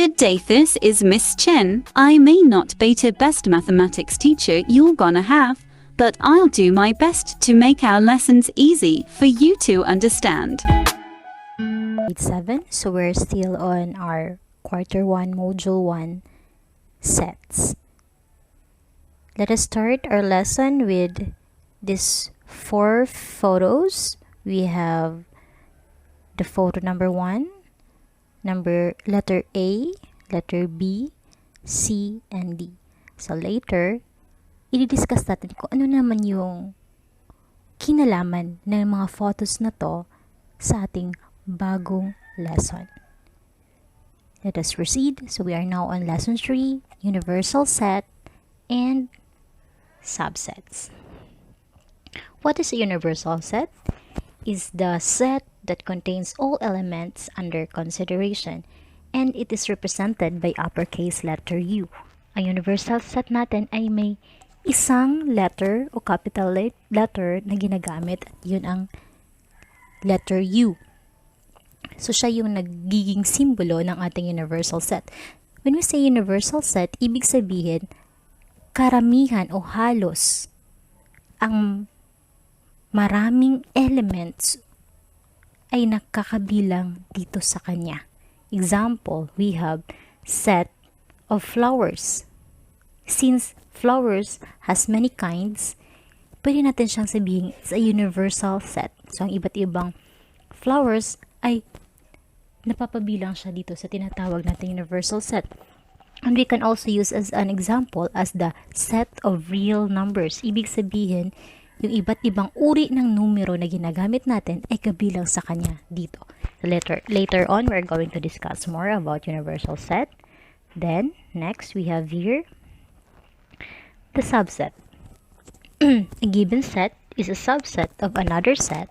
Good day, this is Miss Chen. I may not be the best mathematics teacher you're gonna have, but I'll do my best to make our lessons easy for you to understand. Grade 7, so we're still on our quarter 1 module 1 sets. Let us start our lesson with these 4 photos. We have the photo number 1, letter A, letter B, C, and D. So later, i-discuss natin kung ano naman yung kinalaman ng mga photos na to sa ating bagong lesson. Let us proceed. So we are now on lesson 3, universal set and subsets. What is a universal set? Is the set that contains all elements under consideration, and it is represented by uppercase letter U. Ang universal set natin ay may isang letter o capital letter na ginagamit at yun ang letter U. So siya yung nagiging simbolo ng ating universal set. When we say universal set, ibig sabihin karamihan o halos ang maraming elements ay nakakabilang dito sa kanya. Example, we have set of flowers. Since flowers has many kinds, pwede natin siyang sabihin it's a universal set. So, ang iba't ibang flowers ay napapabilang siya dito sa tinatawag nating universal set. And we can also use as an example as the set of real numbers. Ibig sabihin, yung iba't ibang uri ng numero na ginagamit natin ay kabilang sa kanya dito. Later on, we're going to discuss more about universal set. Then, next, we have here the subset. A given set is a subset of another set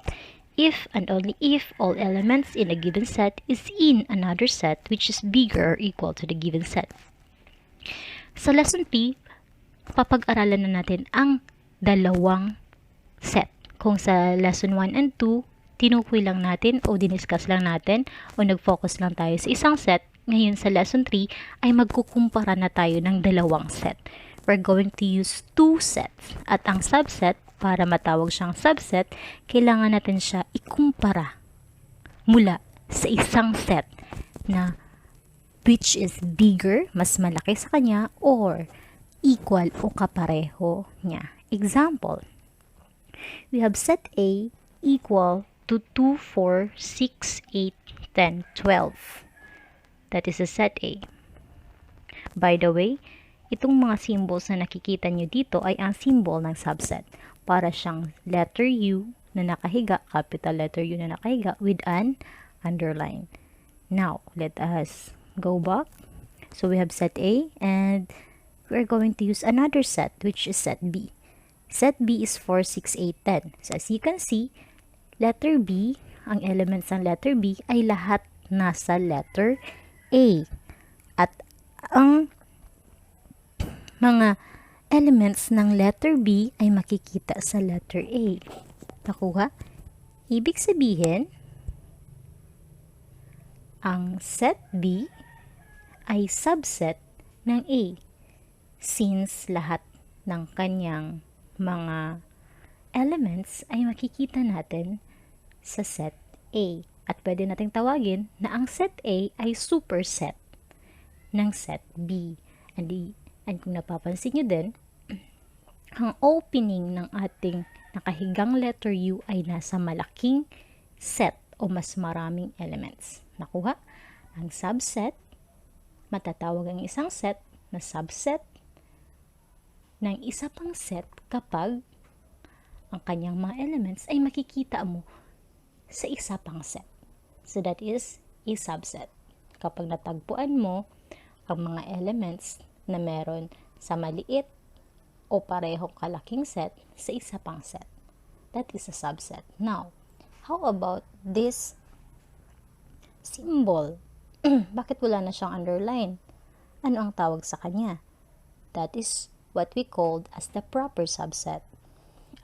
if and only if all elements in a given set is in another set which is bigger or equal to the given set. Sa lesson 3, papag-aralan na natin ang dalawang set. Kung sa lesson 1 and 2, tinukoy lang natin o diniscuss lang natin o nag-focus lang tayo sa isang set, ngayon sa lesson 3 ay magkukumpara na tayo ng dalawang set. We're going to use 2 sets. At ang subset, para matawag siyang subset, kailangan natin siya ikumpara mula sa isang set na which is bigger, mas malaki sa kanya, or equal o kapareho niya. Example, we have set A equal to 2, 4, 6, 8, 10, 12. That is a set A. By the way, itong mga symbols na nakikita nyo dito ay ang symbol ng subset. Para siyang letter U na nakahiga, capital letter U na nakahiga with an underline. Now, let us go back. So we have set A and we're going to use another set which is set B. Set B is 4, 6, 8, 10. So as you can see, letter B, ang elements ng letter B ay lahat nasa letter A. At ang mga elements ng letter B ay makikita sa letter A. Nakuha? Ibig sabihin, ang set B ay subset ng A since lahat ng kanyang mga elements ay makikita natin sa set A. At pwede nating tawagin na ang set A ay superset ng set B. And kung napapansin nyo din, ang opening ng ating nakahigang letter U ay nasa malaking set o mas maraming elements. Nakuha? Ang subset, matatawag ang isang set na subset ng isa pang set kapag ang kanyang mga elements ay makikita mo sa isa pang set. So that is a subset. Kapag natagpuan mo ang mga elements na meron sa maliit o parehong kalaking set sa isa pang set. That is a subset. Now, how about this symbol? Bakit wala na siyang underline? Ano ang tawag sa kanya? That is what we called as the proper subset.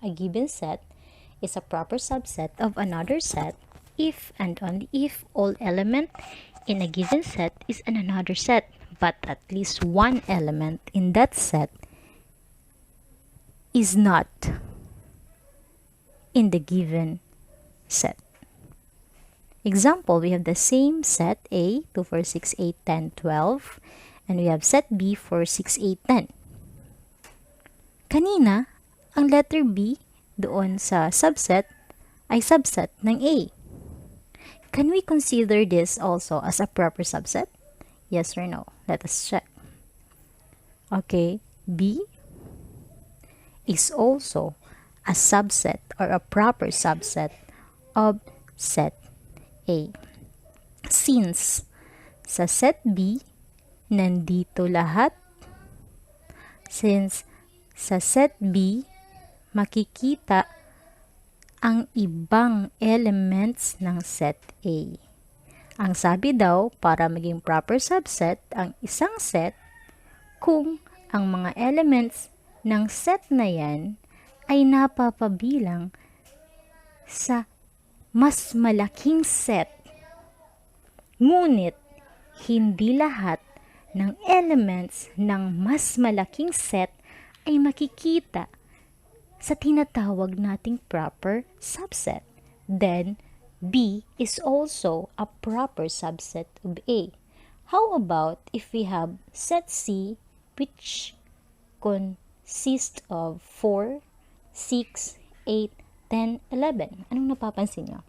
A given set is a proper subset of another set if and only if all elements in a given set is in another set, but at least one element in that set is not in the given set. Example, we have the same set A, 2, 4, 6, 8, 10, 12, and we have set B, 4, 6, 8, 10. Kanina, ang letter B doon sa subset ay subset ng A. Can we consider this also as a proper subset? Yes or no? Let us check. Okay, B is also a subset or a proper subset of set A. Since sa set B, nandito lahat. Since sa set B, makikita ang ibang elements ng set A. Ang sabi daw, para maging proper subset ang isang set, kung ang mga elements ng set na yan ay napapabilang sa mas malaking set. Ngunit, hindi lahat ng elements ng mas malaking set ay makikita sa tinatawag nating proper subset. Then, B is also a proper subset of A. How about if we have set C, which consists of 4, 6, 8, 10, 11? Anong napapansin nyo?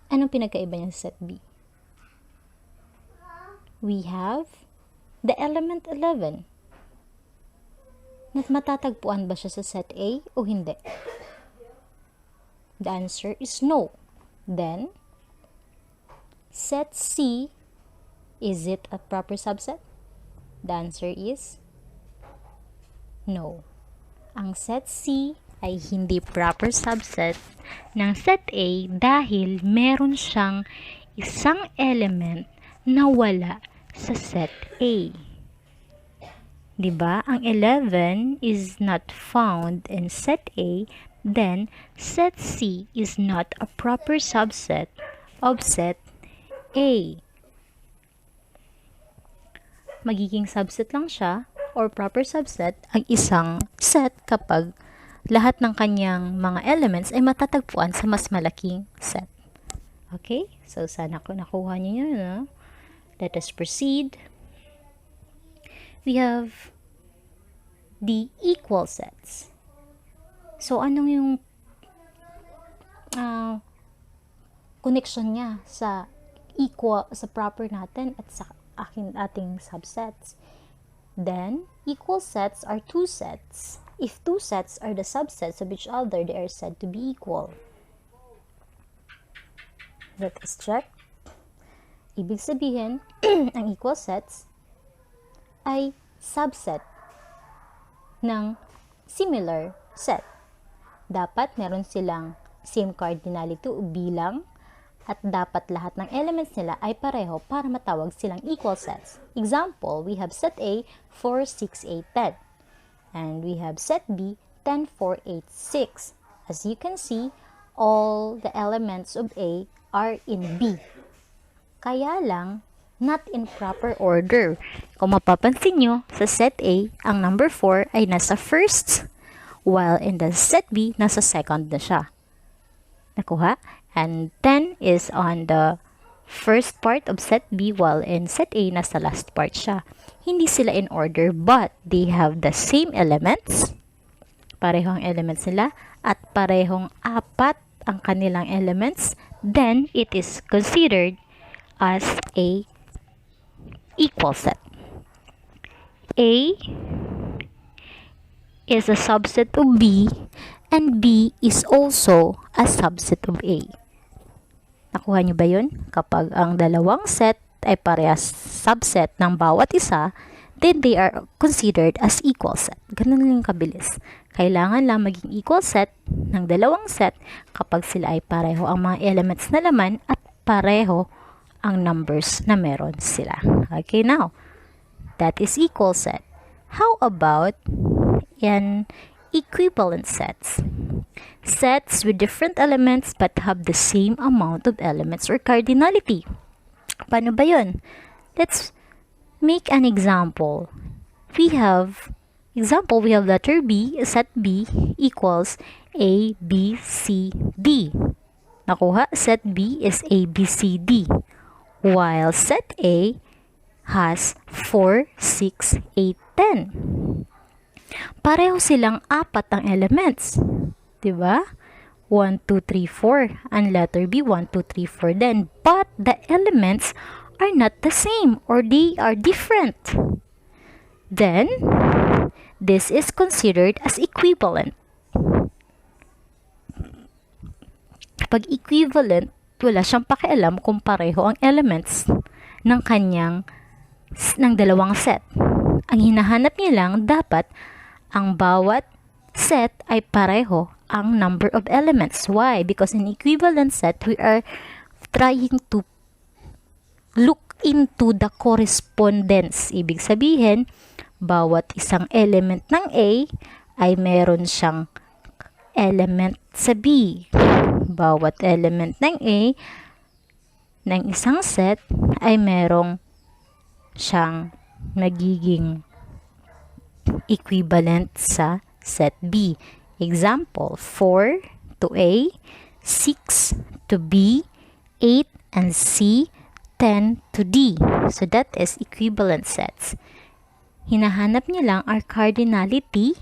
Anong pinagkaiba niya sa set B? We have the element 11. Matatagpuan ba siya sa set A o hindi? The answer is no. Then, set C, is it a proper subset? The answer is no. Ang set C ay hindi proper subset ng set A dahil meron siyang isang element na wala sa set A. Diba? Ang 11 is not found in set A, then set C is not a proper subset of set A. Magiging subset lang siya or proper subset ang isang set kapag lahat ng kanyang mga elements ay matatagpuan sa mas malaking set. Okay? So, sana ko nakuha niyo yun. No? Let us proceed. We have the equal sets. So, anong yung connection niya sa equal, sa proper natin at sa ating subsets? Then, equal sets are two sets. If two sets are the subsets of each other, they are said to be equal. Let us check. Ibig sabihin, ang equal sets ay subset ng similar set. Dapat meron silang same cardinality o bilang at dapat lahat ng elements nila ay pareho para matawag silang equal sets. Example, we have set A 4, 6, 8, 10. And we have set B 10, 4, 8, 6. As you can see, all the elements of A are in B. Kaya lang, not in proper order. Kung mapapansin nyo, sa set A, ang number 4 ay nasa first, while in the set B, nasa second na siya. Nakuha? And 10 is on the first part of set B, while in set A, nasa last part siya. Hindi sila in order, but they have the same elements. Parehong elements nila, at parehong 4 ang kanilang elements. Then, it is considered as a equal set. A is a subset of B and B is also a subset of A. Nakuha nyo ba yun? Kapag ang dalawang set ay parehas subset ng bawat isa, then they are considered as equal set. Ganun lang kabilis. Kailangan lang maging equal set ng dalawang set kapag sila ay pareho ang mga elements na laman at pareho ang numbers na meron sila. Okay, now, that is equal set. How about in equivalent sets? Sets with different elements but have the same amount of elements or cardinality. Paano ba yun? Let's make an example. We have letter B, set B equals A, B, C, D. Nakuha, set B is A, B, C, D. While set A has 4, 6, 8, 10. Pareho silang apat ang elements. Diba? 1, 2, 3, 4. Ang letter B, 1, 2, 3, 4 din. But the elements are not the same or they are different. Then, this is considered as equivalent. Pag equivalent, wala siyang pakialam kung pareho ang elements ng dalawang set. Ang hinahanap niya lang dapat ang bawat set ay pareho ang number of elements. Why? Because in equivalent set, we are trying to look into the correspondence. Ibig sabihin, bawat isang element ng A ay meron siyang element sa B. Bawat element ng A ng isang set ay merong siyang magiging equivalent sa set B. Example, 4 to A, 6 to B, 8 and C, 10 to D. So that is equivalent sets. Hinahanap niya lang ang cardinality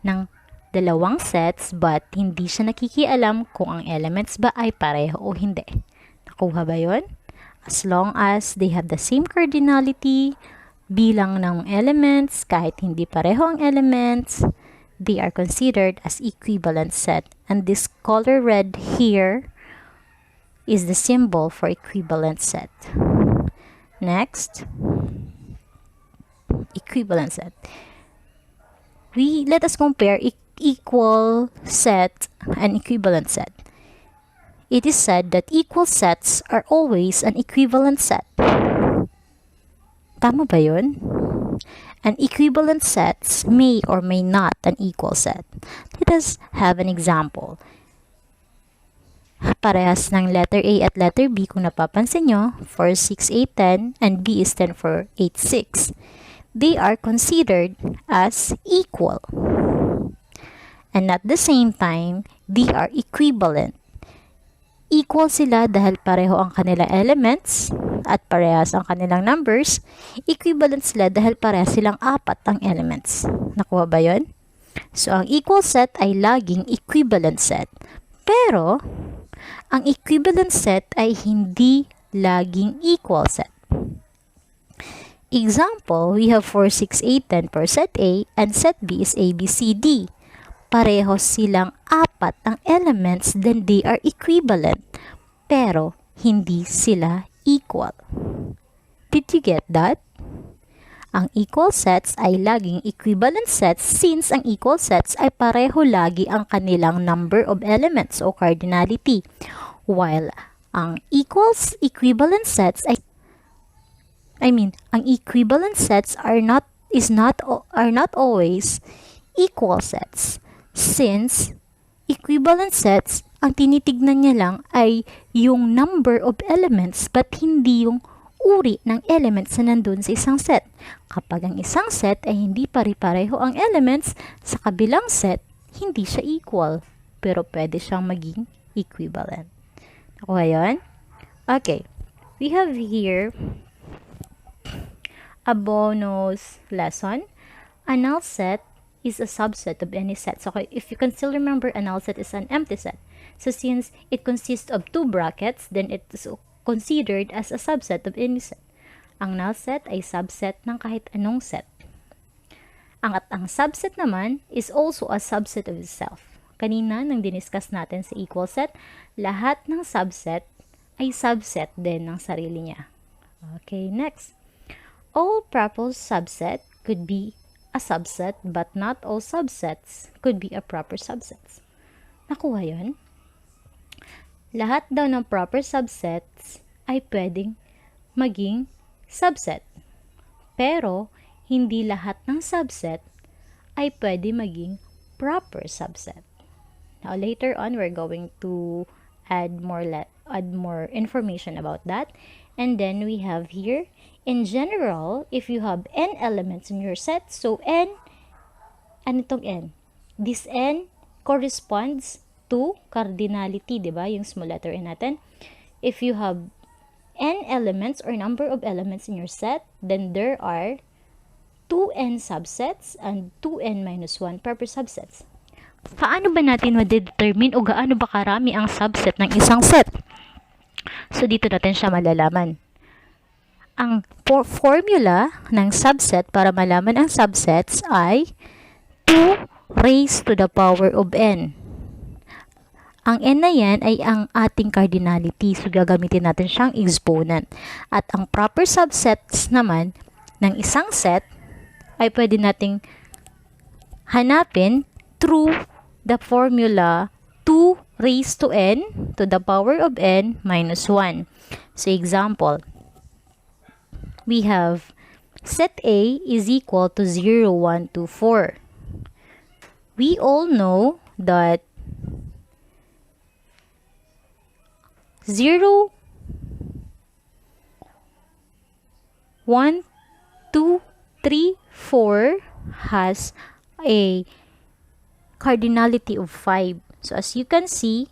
ng dalawang sets but hindi siya nakikialam kung ang elements ba ay pareho o hindi. Nakuha ba yun? As long as they have the same cardinality, bilang ng elements, kahit hindi pareho ang elements, they are considered as equivalent set. And this color red here is the symbol for equivalent set. Next, equivalent set. Let us compare equal set and equivalent set. It is said that equal sets are always an equivalent set. Tama ba yun? An equivalent sets may or may not an equal set. Let us have an example. Parehas ng letter A at letter B kung napapansin nyo, 4, 6, 8, 10, and B is 10 for 8, 6. They are considered as equal. And at the same time, they are equivalent. Equal sila dahil pareho ang kanilang elements at parehas ang kanilang numbers. Equivalent sila dahil parehas silang apat ang elements. Nakuha ba yun? So, ang equal set ay laging equivalent set. Pero, ang equivalent set ay hindi laging equal set. Example, we have 4, 6, 8, 10 for set A and set B is A, B, C, D. Pareho silang apat ang elements, then they are equivalent. Pero, hindi sila equal. Did you get that? Ang equal sets ay laging equivalent sets since ang equal sets ay pareho lagi ang kanilang number of elements o cardinality. While ang equivalent sets ang equivalent sets are not always equal sets. Since equivalent sets, ang tinitignan niya lang ay yung number of elements but hindi yung uri ng elements na nandun sa isang set. Kapag ang isang set ay hindi pare-pareho ang elements, sa kabilang set, hindi siya equal. Pero pwede siyang maging equivalent. Nakuha yun? Okay. We have here a bonus lesson. A null set is a subset of any set. So if you can still remember, a null set is an empty set. So since it consists of two brackets, then it is considered as a subset of any set. Ang null set ay subset ng kahit anong set. Ang subset naman is also a subset of itself. Kanina, nang diniscuss natin sa equal set, lahat ng subset ay subset din ng sarili niya. Okay, next. All proper subset could be a subset, but not all subsets could be a proper subsets. Nakuha yun? Lahat daw ng proper subsets ay pwedeng maging subset. Pero, hindi lahat ng subset ay pwede maging proper subset. Now, later on, we're going to add more information about that. And then we have here, in general, if you have n elements in your set, so n, ano itong n? This n corresponds to cardinality, di ba? Yung small letter n natin. If you have n elements or number of elements in your set, then there are 2n subsets and 2n minus 1 proper subsets. Paano ba natin ma-determine o gaano ba karami ang subset ng isang set? So, dito natin siya malalaman. Ang formula ng subset para malaman ang subsets ay 2 raised to the power of n. Ang n na yan ay ang ating cardinality. So, gagamitin natin siyang exponent. At ang proper subsets naman ng isang set ay pwede nating hanapin through the formula 2 raised to n to the power of n minus 1. So, example, we have set A is equal to 0, 1, 2, 4. We all know that 0, 1, 2, 3, 4 has a cardinality of 5. So, as you can see,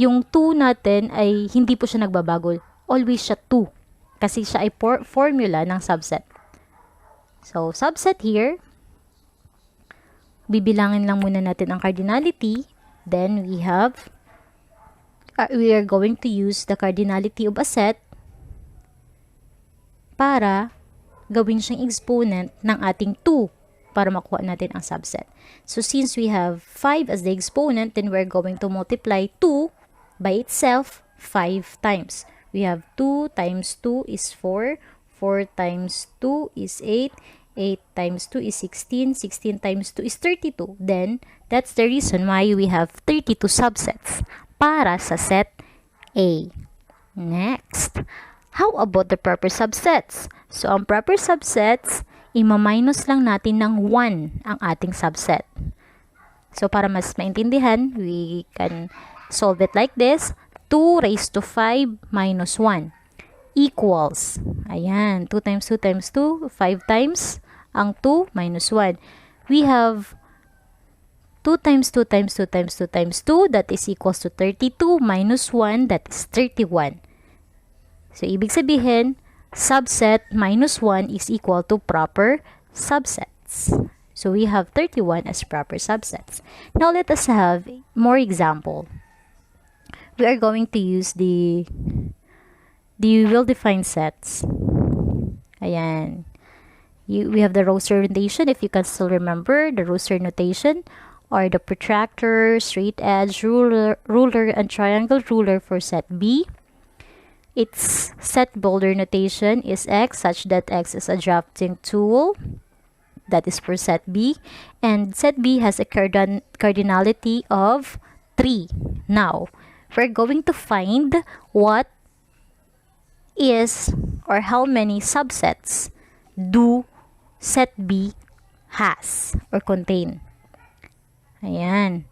yung 2 natin ay hindi po siya nagbabago. Always siya 2. Kasi siya ay formula ng subset. So, subset here, bibilangin lang muna natin ang cardinality. Then, we are going to use the cardinality of a set para gawin siyang exponent ng ating 2 para makuha natin ang subset. So, since we have 5 as the exponent, then we're going to multiply 2 by itself 5 times. We have 2 times 2 is 4, 4 times 2 is 8, 8 times 2 is 16, 16 times 2 is 32. Then, that's the reason why we have 32 subsets para sa set A. Next, how about the proper subsets? So, ang proper subsets, ima-minus lang natin ng 1 ang ating subset. So, para mas maintindihan, we can solve it like this. 2 raised to 5 minus 1 equals, ayan, 2 times 2 times 2, 5 times ang 2 minus 1. We have 2 times 2 times 2 times 2 times 2, that is equals to 32 minus 1, that is 31. So, ibig sabihin, subset minus 1 is equal to proper subsets. So, we have 31 as proper subsets. Now, let us have more example. We are going to use the well-defined sets. Ayan. We have the roster notation, if you can still remember the roster notation, or the protractor, straight edge, ruler, and triangle ruler for set B. Its set builder notation is X, such that X is a drafting tool. That is for set B. And set B has a cardinality of 3. Now, we're going to find what is or how many subsets do set B has or contain. Ayan.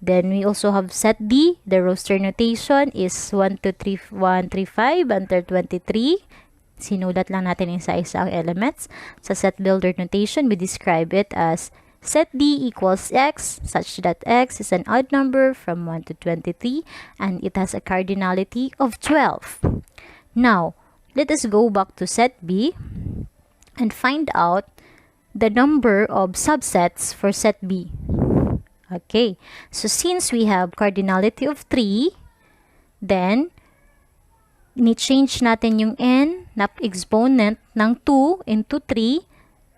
Then, we also have set D. The roster notation is 1, 2, 3, 1, 3, 5 until 23. Sinulat lang natin isa-isa ang elements. Sa set builder notation, we describe it as set D equals X, such that X is an odd number from 1 to 23, and it has a cardinality of 12. Now, let us go back to set B and find out the number of subsets for set B. Okay, so since we have cardinality of 3, then, ni-change natin yung n na exponent ng 2 into 3.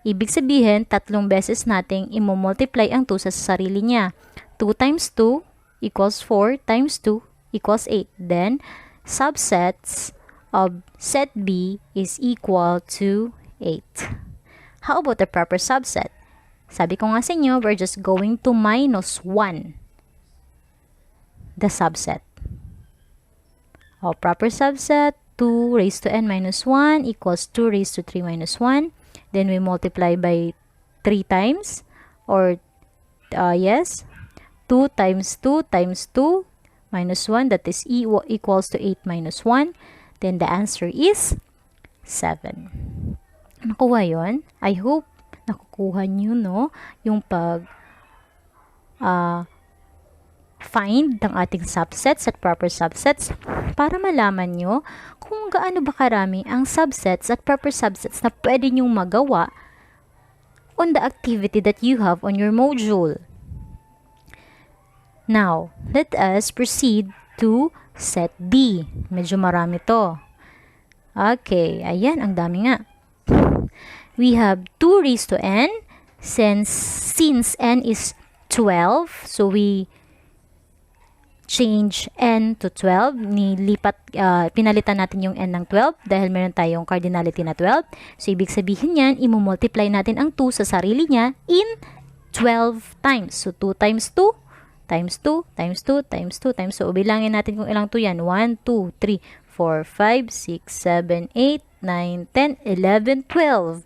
Ibig sabihin, 3 beses nating i-multiply ang 2 sa sarili niya. 2 times 2 equals 4 times 2 equals 8. Then, subsets of set B is equal to 8. How about the proper subset? Sabi ko nga sa inyo, we're just going to minus 1 the subset. O, proper subset, 2 raised to n minus 1 equals 2 raised to 3 minus 1. Then we multiply by 3 times, or yes, 2 times 2 times 2, minus 1, that is E equals to 8 minus 1. Then the answer is 7. Nakuha yun? I hope nakukuha nyo, no? Yung find ng ating subsets at proper subsets para malaman nyo kung gaano ba karami ang subsets at proper subsets na pwede nyong magawa on the activity that you have on your module. Now, let us proceed to set B. Medyo marami to. Okay, ayan, ang dami nga. We have 2 raised to n. Since n is 12, so we change n to 12. Pinalitan natin yung n ng 12 dahil meron tayong cardinality na 12. So, ibig sabihin yan, imumultiply natin ang 2 sa sarili niya in 12 times. So, 2 times 2 times 2 times 2 times 2 times 2. So, bilangin natin kung ilang 2 yan. 1, 2, 3, 4, 5, 6, 7, 8, 9, 10, 11, 12.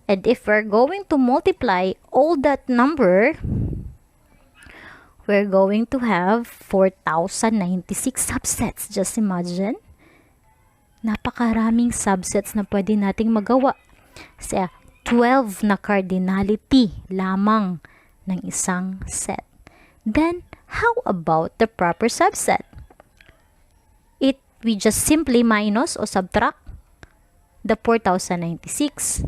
And if we're going to multiply all that number, we're going to have 4,096 subsets. Just imagine. Napakaraming subsets na pwede nating magawa. Kasi 12 na cardinality lamang ng isang set. Then, how about the proper subset? We just simply minus or subtract the 4,096.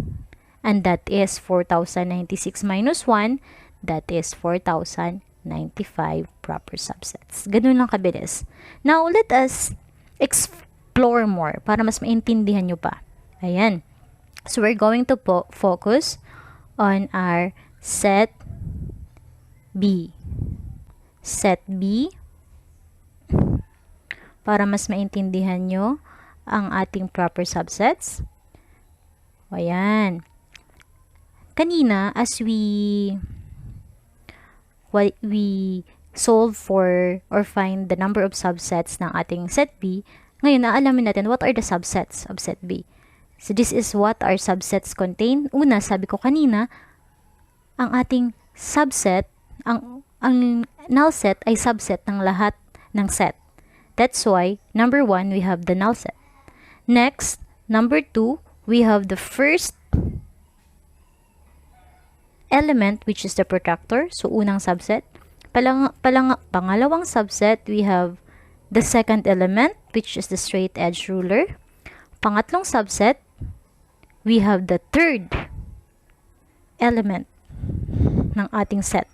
And that is 4,096 minus 1. That is 4,095 proper subsets. Ganun lang kabilis. Now, let us explore more para mas maintindihan nyo pa. Ayan. So, we're going to focus on our set B. Set B. Para mas maintindihan nyo ang ating proper subsets. Ayan. Kanina, as we solve for or find the number of subsets ng ating set B, ngayon naalamin natin what are the subsets of set B. So, this is what our subsets contain. Una, sabi ko kanina, ang ating subset, ang null set ay subset ng lahat ng set. That's why, number 1, we have the null set. Next, number 2, we have the first element, which is the protractor. So, unang subset. Pangalawang subset, we have the second element, which is the straight edge ruler. Pangatlong subset, we have the third element ng ating set.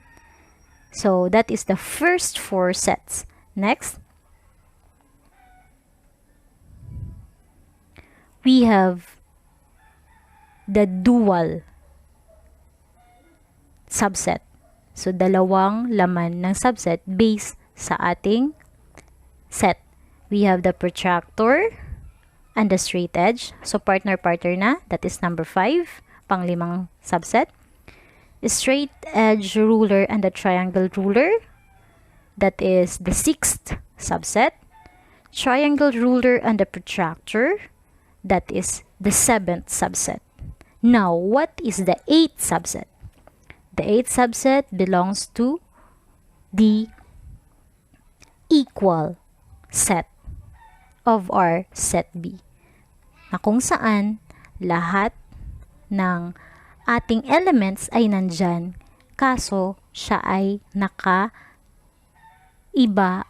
So, that is the first 4 sets. Next, we have the dual subset. So, dalawang laman ng subset based sa ating set. We have the protractor and the straight edge. So, partner-partner na. That is number 5, panglimang subset. The straight edge ruler and the triangle ruler. That is the 6th subset. Triangle ruler and the protractor. That is the 7th subset. Now, what is the 8th subset? The 8th subset belongs to the equal set of our set B, na kung saan lahat ng ating elements ay nandyan, kaso siya ay naka-iba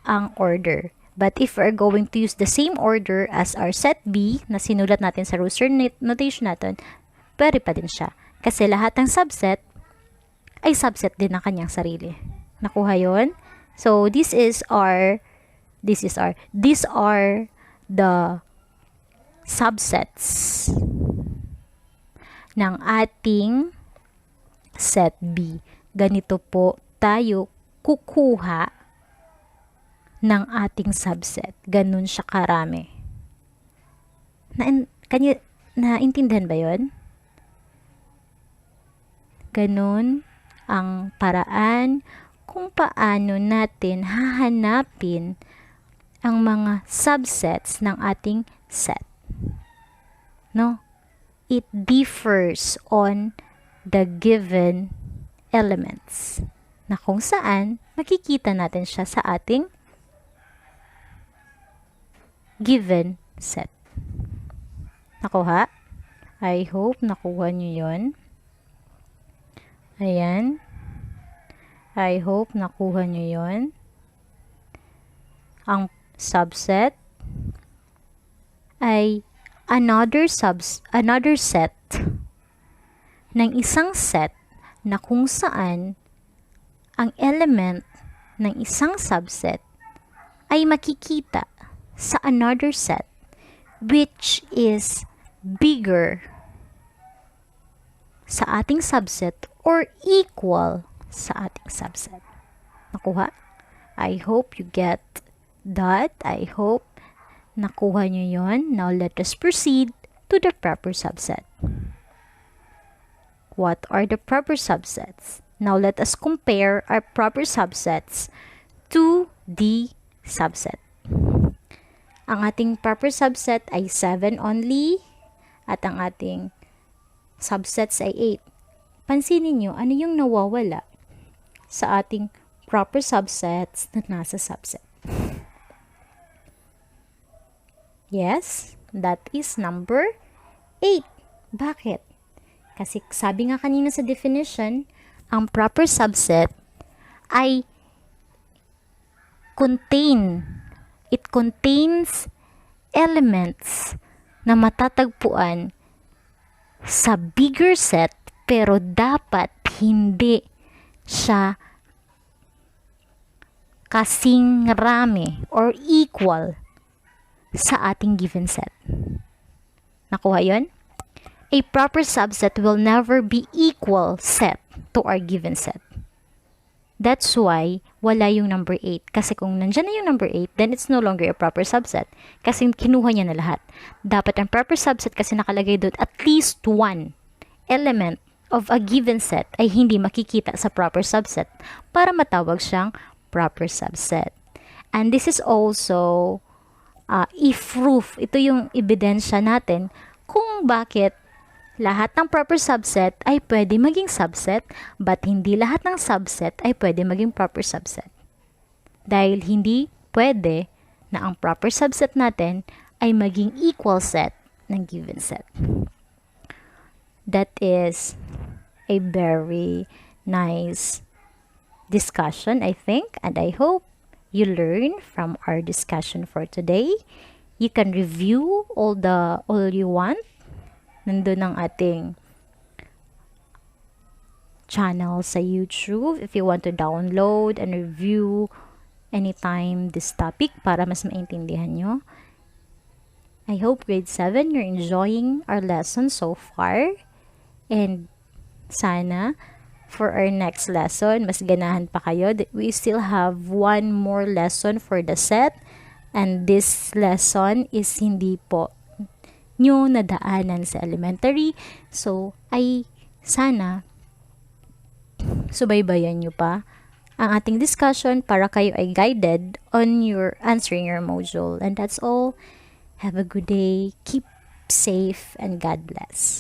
ang order. But if we're going to use the same order as our set B na sinulat natin sa roster notation natin, pwede pa din siya. Kasi lahat ng subset ay subset din ng kanyang sarili. Nakuha yun? So, these are the subsets ng ating set B. Ganito po tayo kukuha ng ating subset. Ganun siya karami. Naintindihan ba yun? Ganun ang paraan kung paano natin hahanapin ang mga subsets ng ating set. No? It differs on the given elements na kung saan makikita natin siya sa ating given set. Nakuha? I hope nakuha nyo yun. Ayan. I hope nakuha nyo yun. Ang subset ay another set ng isang set na kung saan ang element ng isang subset ay makikita sa another set which is bigger sa ating subset or equal sa ating subset. Nakuha? I hope you get that. I hope nakuha nyo yon. Now let us proceed to the proper subset. What are the proper subsets? Now let us compare our proper subsets to the subset. Ang ating proper subset ay 7 only at ang ating subsets ay 8. Pansinin nyo, ano yung nawawala sa ating proper subsets na nasa subset? Yes, that is number 8. Bakit? Kasi sabi nga kanina sa definition, ang proper subset ay contains elements na matatagpuan sa bigger set pero dapat hindi siya kasing rami or equal sa ating given set. Nakuha yun? A proper subset will never be equal set to our given set. That's why wala yung number 8. Kasi kung nandyan na yung number 8, then it's no longer a proper subset. Kasi kinuha niya na lahat. Dapat ang proper subset kasi nakalagay doon at least one element of a given set ay hindi makikita sa proper subset para matawag siyang proper subset. And this is also a proof. Ito yung ebidensya natin kung bakit lahat ng proper subset ay pwede maging subset, but hindi lahat ng subset ay pwede maging proper subset. Dahil hindi pwede na ang proper subset natin ay maging equal set ng given set. That is a very nice discussion, I think, and I hope you learn from our discussion for today. You can review all you want. Nandun ang ating channel sa YouTube if you want to download and review anytime this topic para mas maintindihan nyo. I hope grade 7 you're enjoying our lesson so far, and sana for our next lesson mas ganahan pa kayo. We still have one more lesson for the set, and this lesson is hindi po nyo nadaanan sa elementary. So, ay sana subaybayan nyo pa ang ating discussion para kayo ay guided on your answering your module. And that's all. Have a good day. Keep safe and God bless.